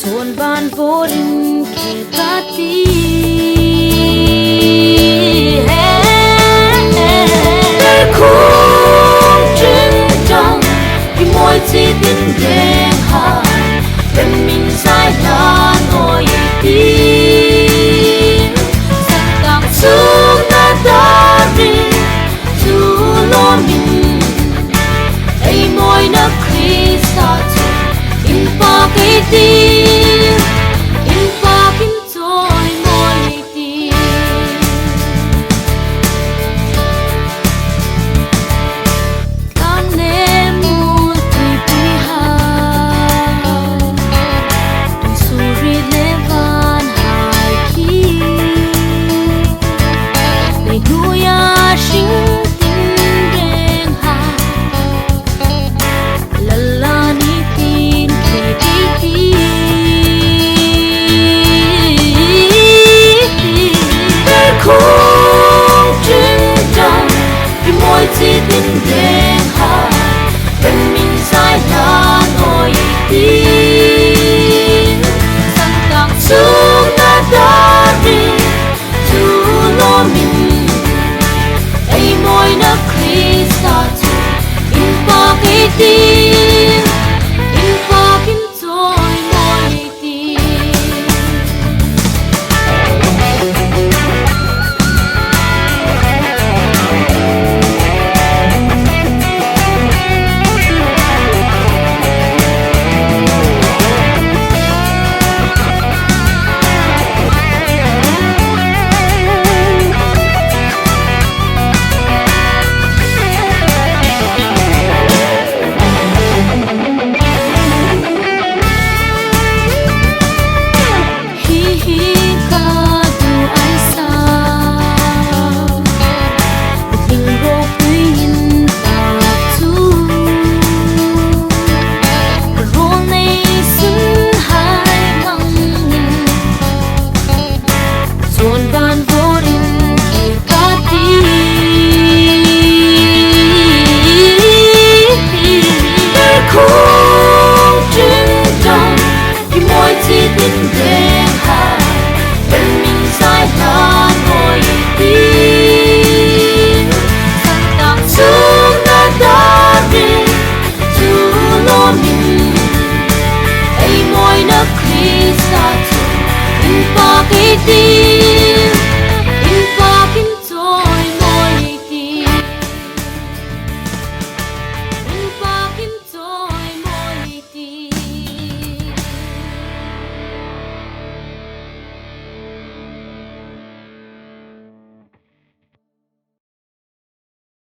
Tuôn ban vô đình kể ta tí đời khung trân trọng vì mỗi chi tin đen hà bên mình sai là ngồi tin sang cảm xúc ta ta đi chú lo mình ấy mỗi nấc khi xa in pa cái tim in pa kim trôi mỗi tim ta nếm một tùy tùy hà tùy suri lê van hai khi để nuôi à sinh tình đen hà la la ni tin kể tí đời khung trân trọng vì mỗi chi tin đen hà bên mình sai là ngồi tin sang cảm xúc ta đã đi chú lo mình ấy mỗi nấc khi xa in pa cái tim in pa kim trôi mỗi tim khung trân trọng vì mỗi chi tin đen